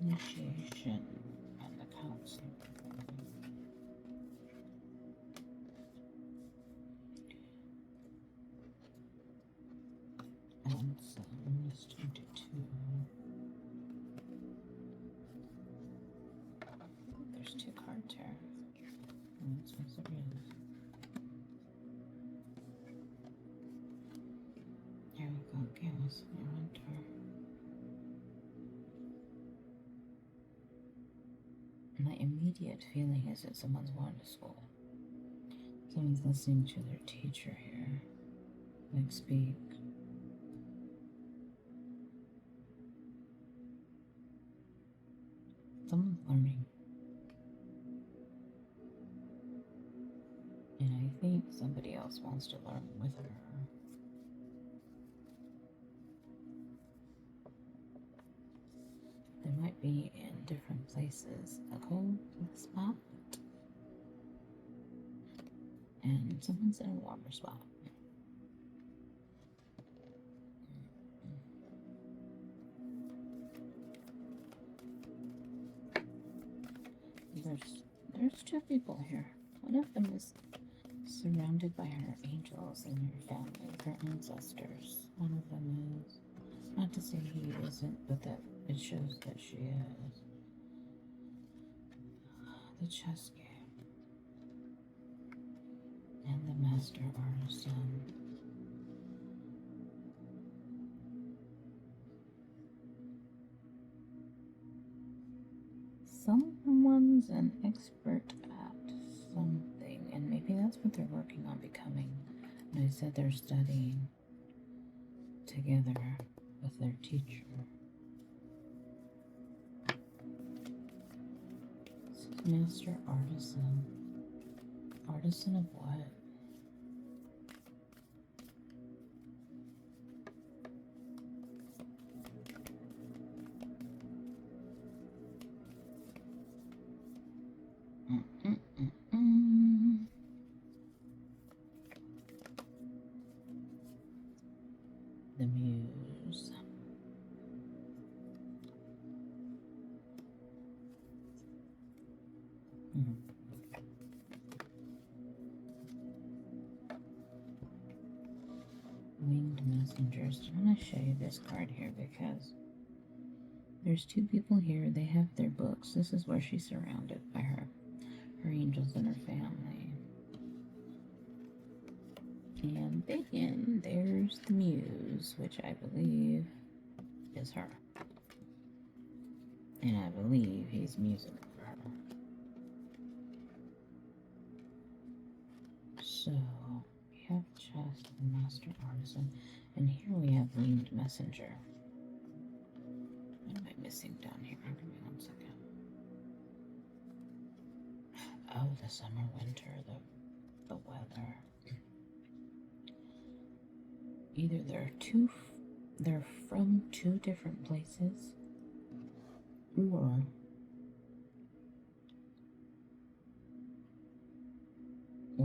Initiation and the counseling. And so let's 22. There's 2 cards here. And this one's the real. Here we go. Give us your winter. My immediate feeling is that someone's going to school. Someone's listening to their teacher here, like speak. Someone's learning. And I think somebody else wants to learn with her. They might be in different places. A cold spot. And someone's in a warmer spot. There's 2 people here. One of them is surrounded by her angels and her family, her ancestors. One of them is. Not to say he isn't, but that it shows that she is. The chess game. And the master artisan. Someone's an expert at something, and maybe that's what they're working on becoming. And I said they're studying together with their teacher. This is master artisan. Artisan of what? The muse. Winged messengers. I'm going to show you this card here because there's 2 people here. They have their books. This is where she's surrounded by her angels and her family. And then there's the muse, which I believe is her. And I believe he's musing for her. So we have chest and master artisan. And here we have winged messenger. What am I missing down here? Give me 1 second. Oh, the summer, winter, the weather. Either they're from 2 different places, or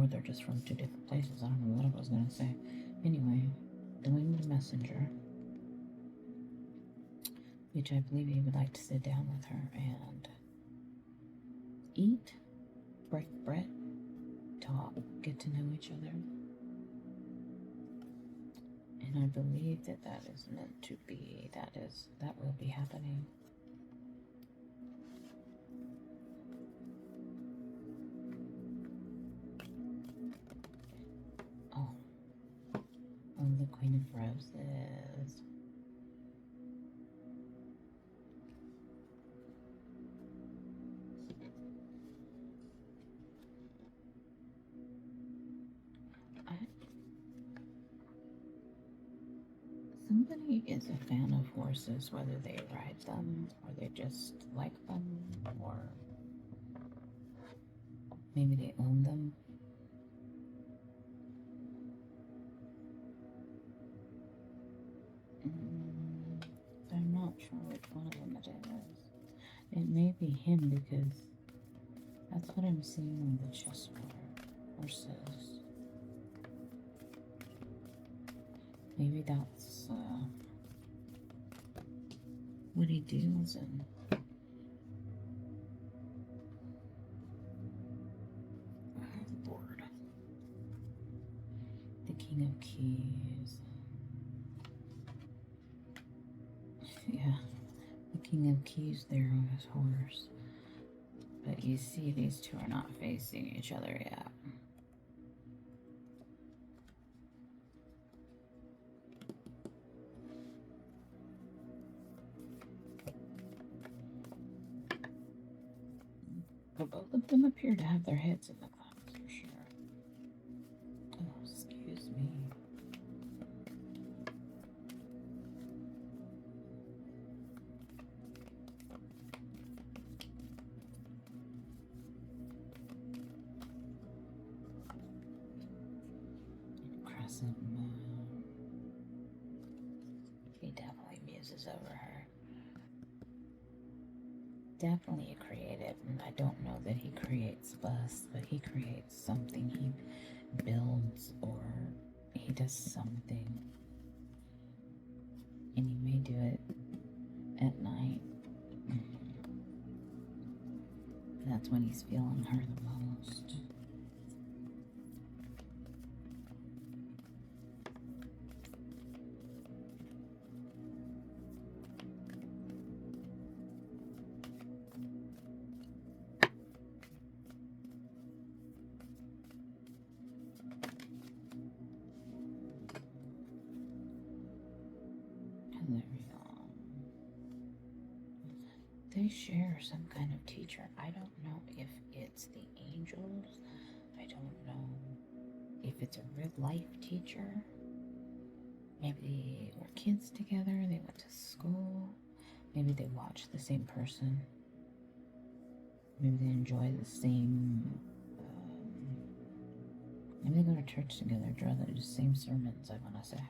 they're just from 2 different places. I don't know what I was gonna say. Anyway, the winged messenger, which I believe he would like to sit down with her and eat, break bread, talk, get to know each other. And I believe that is meant to be. That will be happening. Oh, the Queen of Roses. Somebody is a fan of horses, whether they ride them or they just like them, or maybe they own them. I'm not sure which one of them it is. It may be him because that's what I'm seeing on the chessboard. Horses. Maybe that's what he deals in. King of Keys. Yeah, the King of Keys there on his horse. But you see, these two are not facing each other yet. But both of them appear to have their heads in the clouds for sure. Oh, excuse me. Crescent moon. He definitely muses over her. Definitely a creative, and I don't know that he creates bus, but he creates something. He builds or he does something, and he may do it at night. That's when he's feeling her the most. And there we go. They share some kind of teacher. I don't know if it's the angels. I don't know if it's a real life teacher. Maybe they were kids together. They went to school. Maybe they watch the same person. Maybe they enjoy the same. Maybe they go to church together, draw the same sermons, I want to say.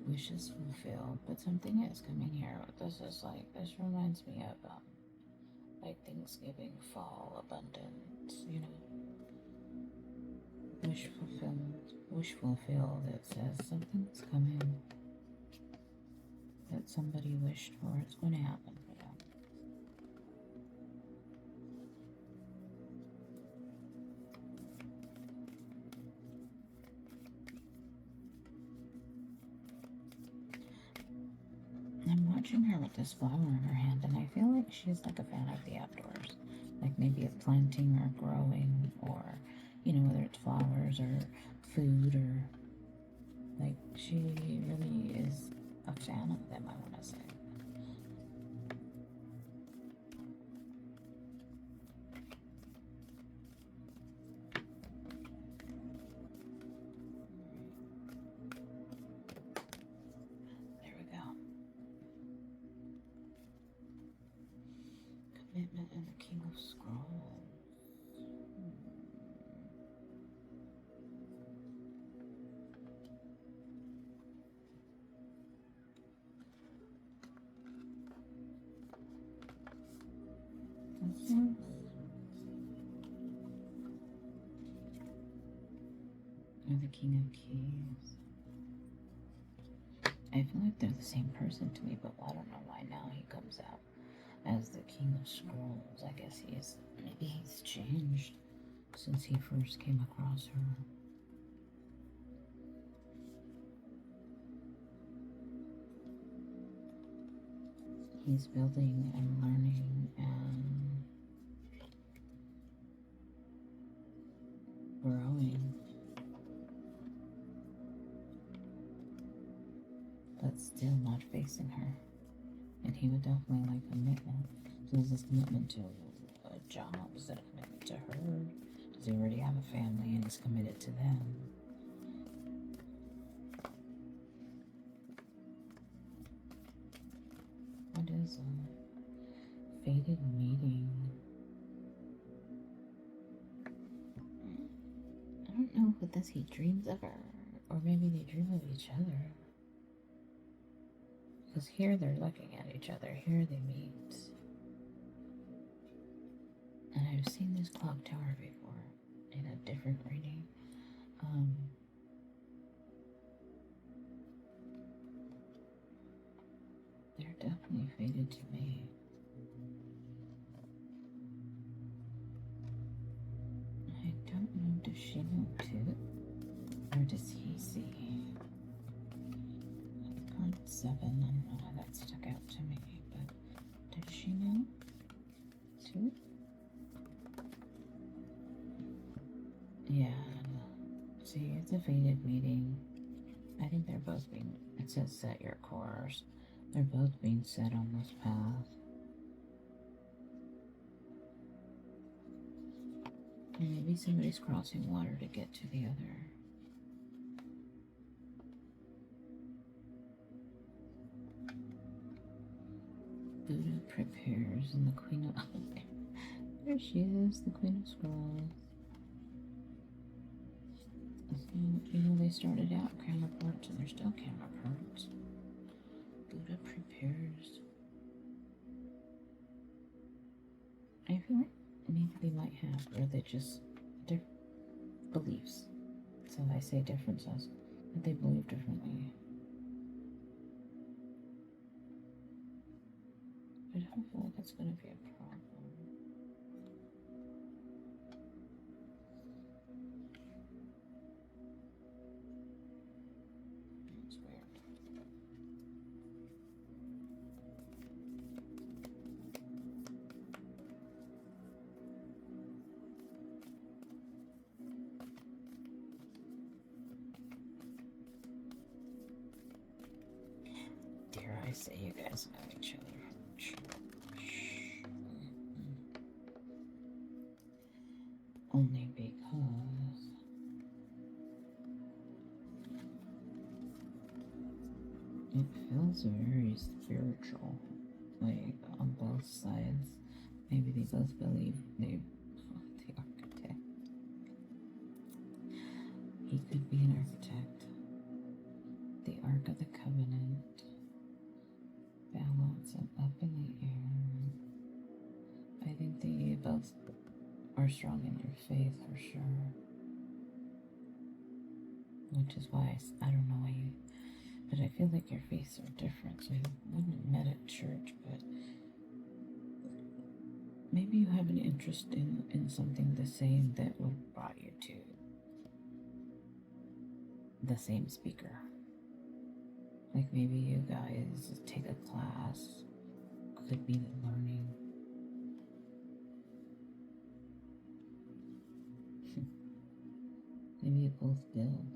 Wishes fulfilled, but something is coming here. This is like, this reminds me of like Thanksgiving, fall, abundance, you know. Wish fulfilled. It says something's coming that somebody wished for. It's going to happen for them. I'm watching her with this flower in her hand, and I feel like she's like a fan of the outdoors. Like maybe of planting or growing, or, you know, whether it's flowers or food, or like she really is a fan of them, I want to say. There we go. Commitment and the King of Scrolls. Or the King of Keys. I feel like they're the same person to me, but I don't know why now he comes out as the King of Scrolls. I guess maybe he's changed since he first came across her. He's building and learning and growing, but still not facing her. And he would definitely like commitment. So is this commitment to a job? Is that a commitment to her? Does he already have a family and he's committed to them? What is a fated meeting? I don't know if this he dreams of her, or maybe they dream of each other. Because here they're looking at each other, here they meet. And I've seen this clock tower before in a different reading. They're definitely fated to me. Does she know too? Or does he see? Card 7, I don't know why that stuck out to me, but does she know too? Yeah. See, it's a fated meeting. I think they're both being, it says set your course. They're both being set on this path. And maybe somebody's crossing water to get to the other. Buddha prepares, and the Queen of... there she is, the Queen of Scrolls. So, you know, they started out camera parts, and they're still camera parts. Buddha prepares. I feel like maybe they might have, or they just, their beliefs. So I say differences, but they believe differently. But I don't feel like it's going to be a problem. It's weird. Dare I say you guys know each other? Only because it feels very spiritual, like on both sides. Maybe they both believe the architect. He could be an architect. The Ark of the Covenant. Balance and up in the air. I think they both are strong in your faith for sure. Which is why I don't know why you, but I feel like your faiths are different, so you wouldn't have met at church, but maybe you have an interest in something the same that would have brought you to the same speaker. Like maybe you guys take a class, could be the learning. Maybe you both build.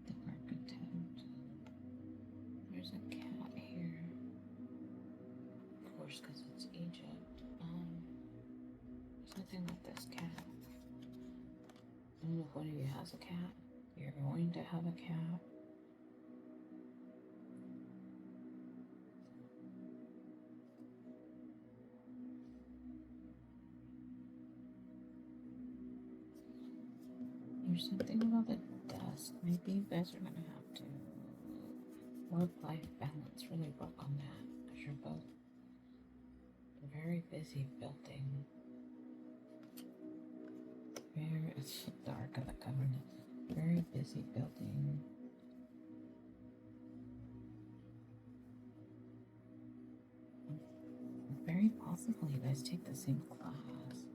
The architect. There's a cat here. Of course, because it's Egypt. Something like this cat. I don't know if one of you has a cat. You're going to have a cat. There's something about the desk. Maybe you guys are gonna have to work-life balance, really work on that, because you're both very busy building. It's the Ark of the Covenant. Very busy building. Very possible you guys take the same class.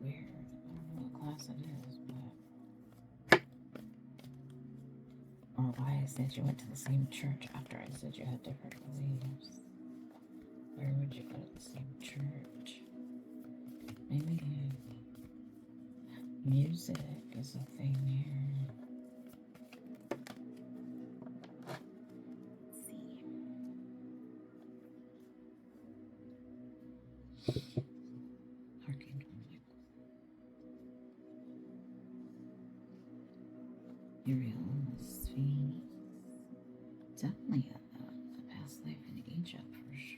Weird. I don't know what class it is, but... Or why I said you went to the same church after I said you had different beliefs. Where would you go to the same church? Maybe music is a thing here. Let's see. Archangel Michael. Uriel, Sphinx. Definitely a past life in Egypt for sure.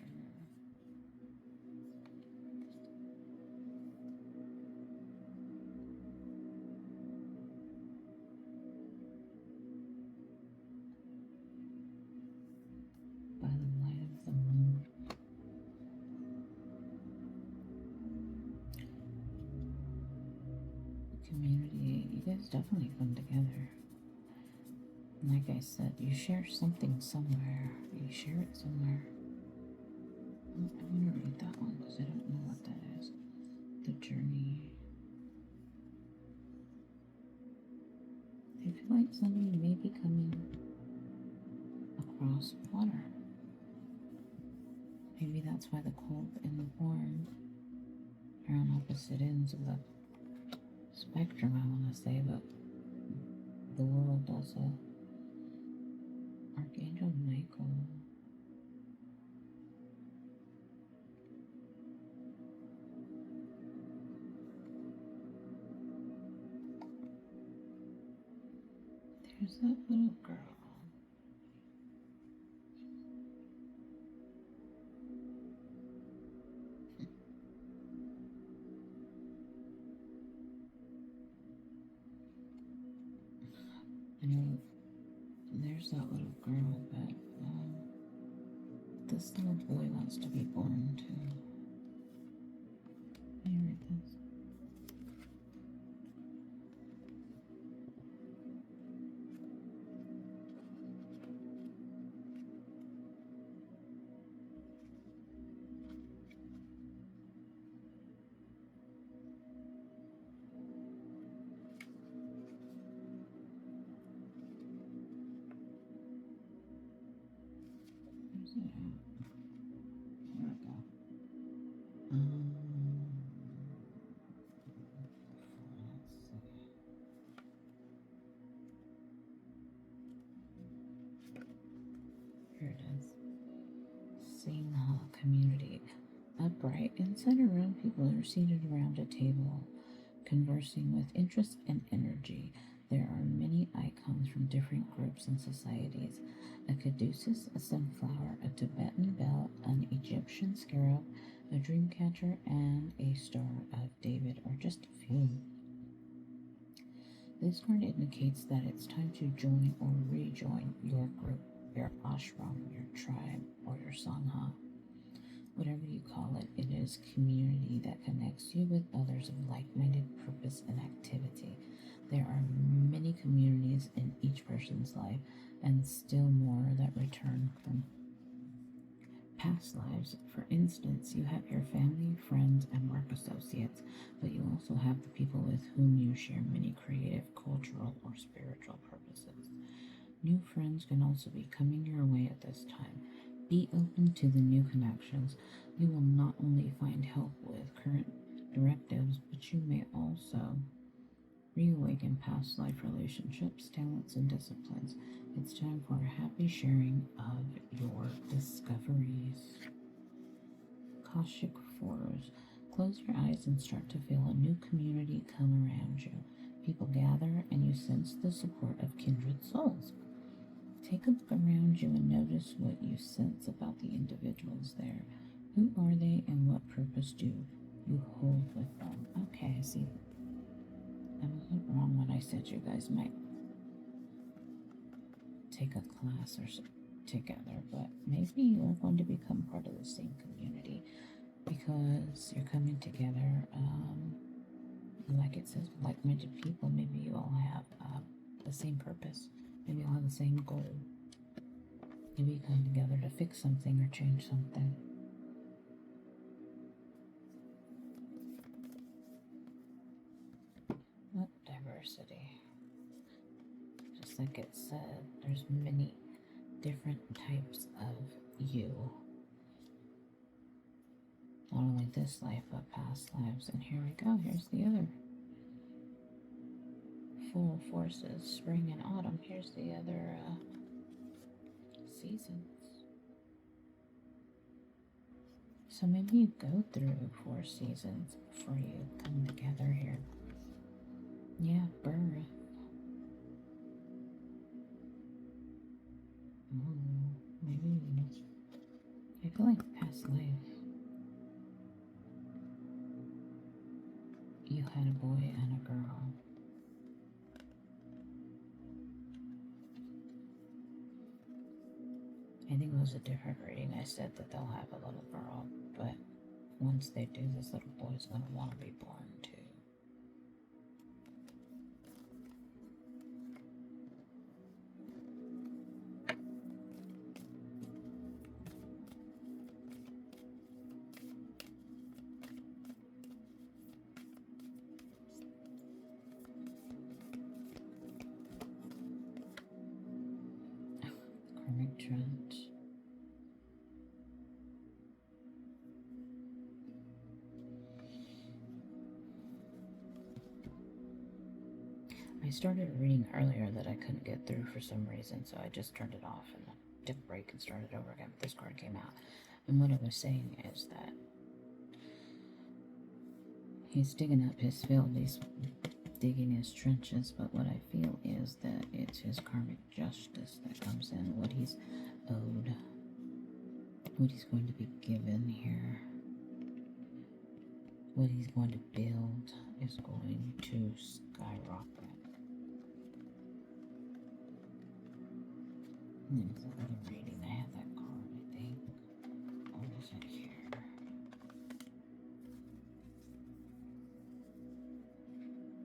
By the light of the moon. The community, you guys definitely come together. Like I said, you share something somewhere. You share it somewhere. I'm gonna read that one because I don't know what that is. The journey. I feel like somebody may be coming across water. Maybe that's why the cold and the warm are on opposite ends of the spectrum, I want to say, but the world also. Archangel Michael. There's that little girl. I know there's that little girl, but this little boy wants to be born too. Can you read this? Where's it at? There we go. Let's see. Here it is. Singha community. Upright inside a room, people are seated around a table, conversing with interest and energy. There are many icons from different groups and societies: a caduceus, a sunflower, a Tibetan bell, an Egyptian scarab, a dream catcher, and a Star of David are just a few. This card indicates that it's time to join or rejoin your group, your ashram, your tribe, or your sangha. Whatever you call it, it is community that connects you with others of like-minded purpose and activity. There are many communities in each person's life, and still more that return from past lives. For instance, you have your family, friends, and work associates, but you also have the people with whom you share many creative, cultural, or spiritual purposes. New friends can also be coming your way at this time. Be open to the new connections. You will not only find help with current directives, but you may also reawaken past life relationships, talents, and disciplines. It's time for a happy sharing of your discoveries. Kashik Force. Close your eyes and start to feel a new community come around you. People gather and you sense the support of kindred souls. Take a look around you and notice what you sense about the individuals there. Who are they and what purpose do you hold with them? Okay, I see. I wasn't wrong when I said you guys might take a class or together, but maybe you are going to become part of the same community because you're coming together. Like it says, like-minded people. Maybe you all have the same purpose. Maybe you all have the same goal. Maybe you come together to fix something or change something. Not diversity. Just like it said, there's many different types of you. Not only this life, but past lives. And here we go. Here's the other. Full forces, spring and autumn. Here's the other seasons. So maybe you go through 4 seasons before you come together here. Yeah, birth. Maybe I feel like past life. You had a boy and a girl. I think it was a different reading. I said that they'll have a little girl, but once they do, this little boy's going to want to be born too. trench. I started reading earlier that I couldn't get through for some reason, so I just turned it off and took a break and started over again. But this card came out, and what I was saying is that he's digging up his field, he's digging his trenches, but what I feel is that it's his karmic justice that comes in, what he's owed, what he's going to be given here, what he's going to build is going to skyrocket. And then there's another reading, I have that card, I think. Or is it here?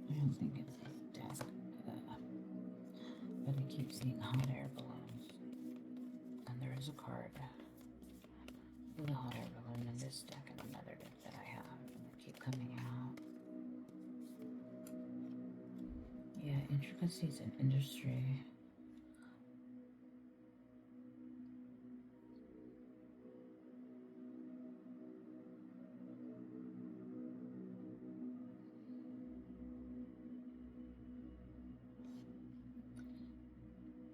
I don't think it's this desk, but I keep seeing hot air balloons. And there is a card with a hot air balloon in this deck and another deck that I have. And they keep coming out. Yeah, intricacies in industry.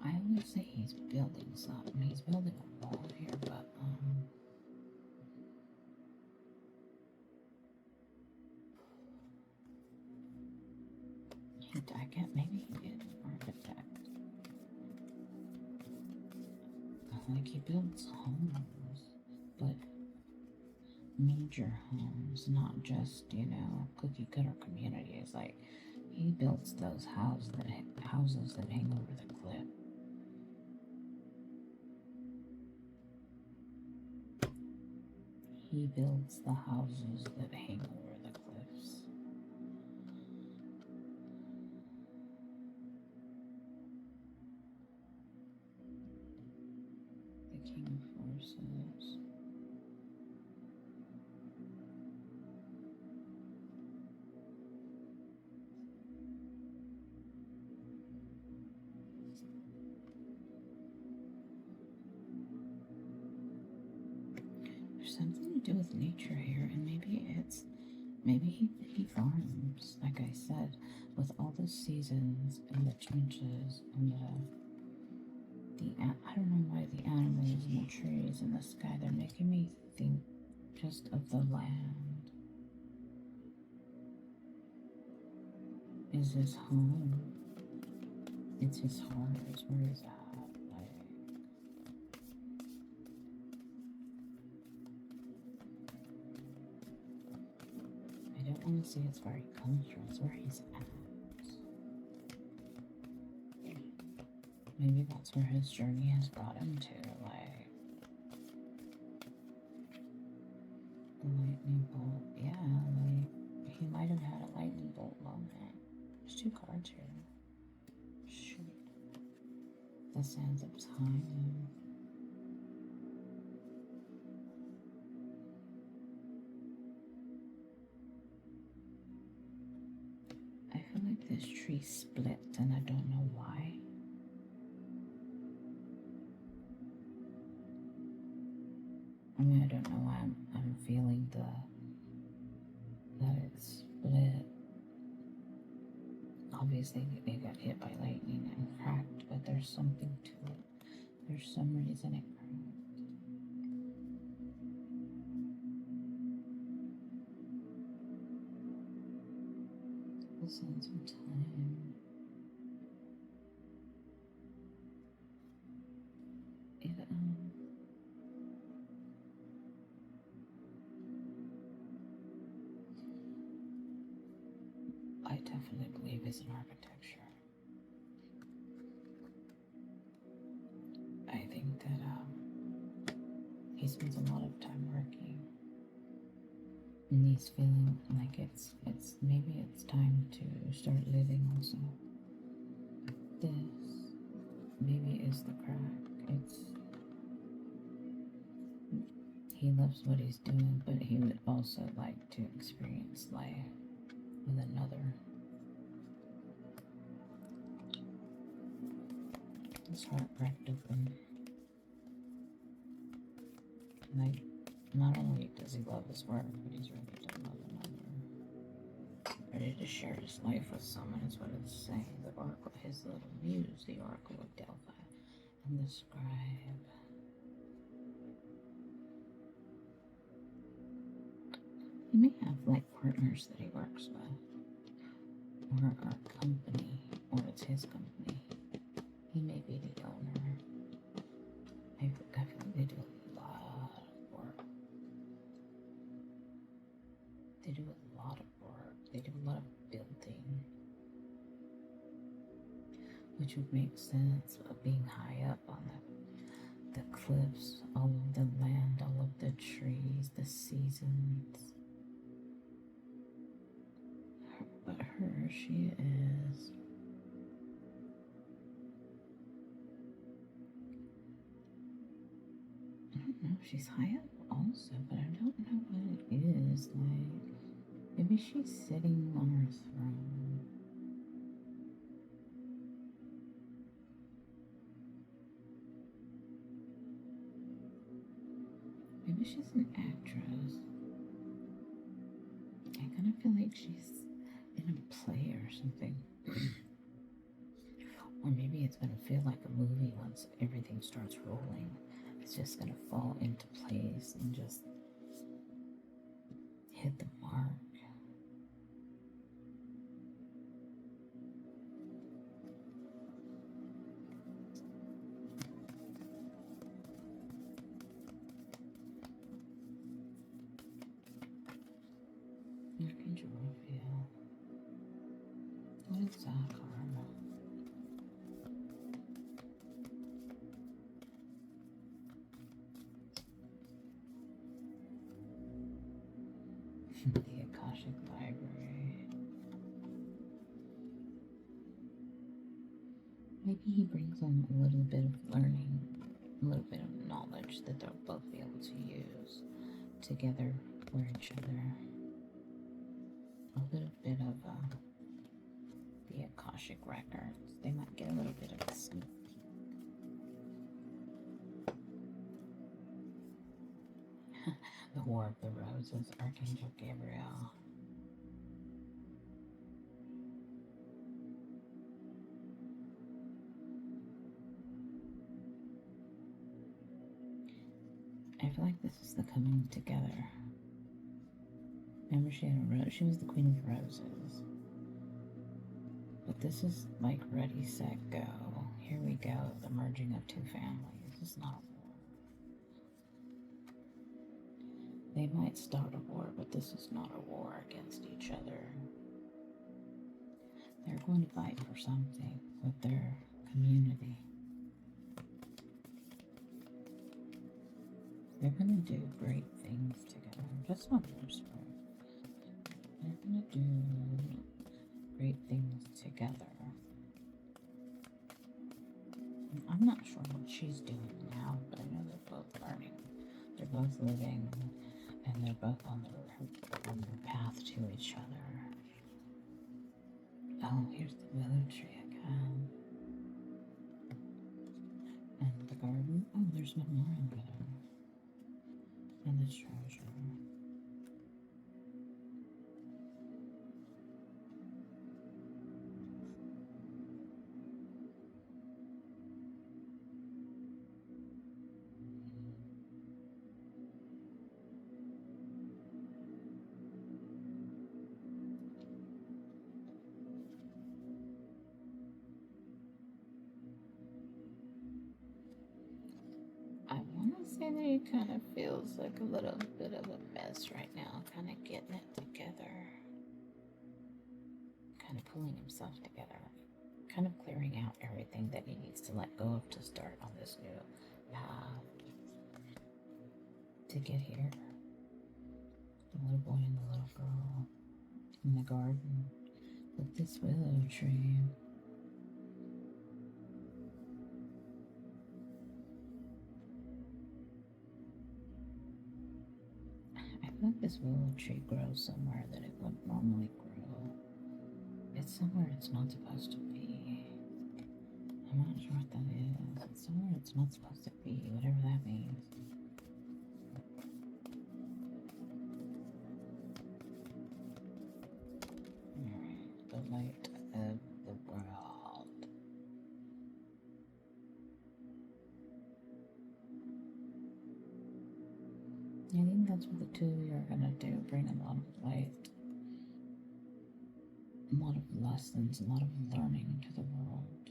I would say he's building something. He's building a wall here, but I can't. Maybe he is an architect. Like he builds homes, but major homes, not just cookie cutter communities. Like he builds those houses that hang over the cliff. He builds the houses that hang over the cliffs. The King of Forces. There's something to do with nature here, and maybe he farms, like I said, with all the seasons and the trenches and I don't know why the animals and the trees and the sky, they're making me think just of the land. Is his home. It's his heart, it's where he's at. Like, I don't want to say it's where he comes from, it's where he's at. Maybe that's where his journey has brought him to, like the lightning bolt. Yeah, like he might have had a lightning bolt moment. There's 2 cards here. Shoot. The sands of time. I feel like this tree split and I don't know why. I mean, I don't know why I'm feeling that it's split. Obviously, they got hit by lightning and cracked, but there's something to it. There's some reason it cracked. The sands of time. I definitely believe it's in architecture. I think that he spends a lot of time working, and he's feeling like maybe it's time to start living also. This maybe is the crack. He loves what he's doing, but he would also like to experience life with another. His heart cracked open. Like, not only does he love his work, but he's ready to love another. Ready to share his life with someone is what it's saying. The oracle, his little muse, the oracle of Delphi, and the scribe. He may have like partners that he works with, or a company, or it's his company. He may be the owner. I feel like they do a lot of work. They do a lot of work. They do a lot of building, which would make sense of being high up on the cliffs, all of the land, all of the trees, the seasons. But her, she is. I don't know if she's high up also, but I don't know what it is. Like, maybe she's sitting on her throne. Maybe she's an actress. I kind of feel like she's in a play or something. Or maybe it's going to feel like a movie once everything starts rolling. It's just going to fall into place and just hit the mark. Archangel Raphael. What is that karma? The Akashic Library. Maybe he brings them a little bit of learning, a little bit of knowledge that they'll both be able to use together for each other. A little bit of the Akashic records. They might get a little bit of a sneak peek. The War of the Roses, Archangel Gabriel. I feel like this is the coming together. Remember, she had a rose. She was the Queen of Roses. But this is like ready, set, go. Here we go. The merging of two families. This is not a war. They might start a war, but this is not a war against each other. They're going to fight for something with their community. They're going to do great things together. Just on their part. They're going to do great things together. I'm not sure what she's doing now, but I know they're both learning. They're both living, and they're both on their path to each other. Oh, here's the willow tree again. And the garden. Oh, there's one more over there. And the treasure. I want to say that he kind of feels like a little bit of a mess right now, kind of getting it together, kind of pulling himself together, kind of clearing out everything that he needs to let go of to start on this new path to get here. The little boy and the little girl in the garden with this willow tree. I feel like this willow tree grows somewhere that it wouldn't normally grow. It's somewhere it's not supposed to be. I'm not sure what that is. It's somewhere it's not supposed to be, whatever that means. light of the world. I think that's what the two of you are gonna do, bring a lot of light, a lot of lessons, a lot of learning to the world.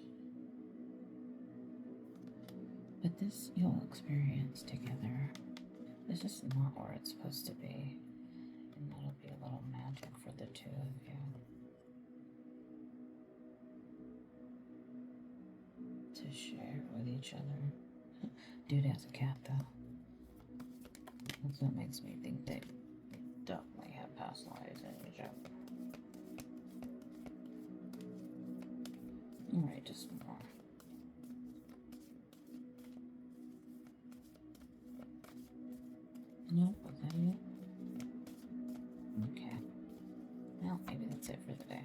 But this you'll experience together. It's just not where it's supposed to be. And that'll be a little magic for the two of you. To share with each other. Dude has a cat though. That's what makes me think that you definitely have past lives in each other. Alright, just more. Nope, was that it? Okay. Well, maybe that's it for the day.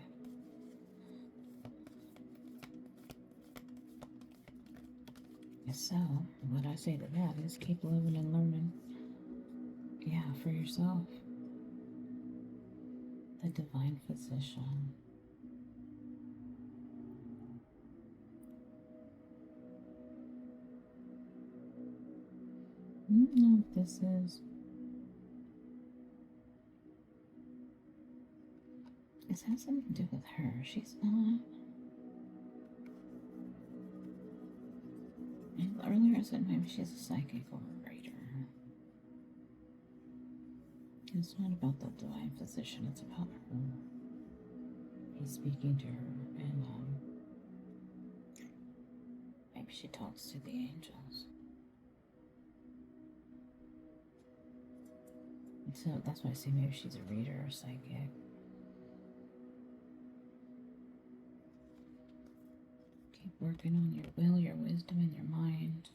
So, what I say to that is keep living and learning. Yeah, for yourself. The divine physician. I don't know what this is. This has something to do with her. She's not. Earlier I said maybe she's a psychic or a reader. It's not about the divine physician, it's about her. He's speaking to her, and maybe she talks to the angels. And so that's why I say maybe she's a reader or psychic. Keep working on your will, your wisdom, and your mind.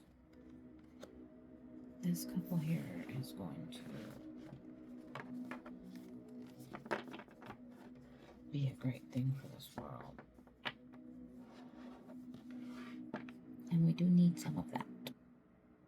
This couple here is going to be a great thing for this world. And we do need some of that.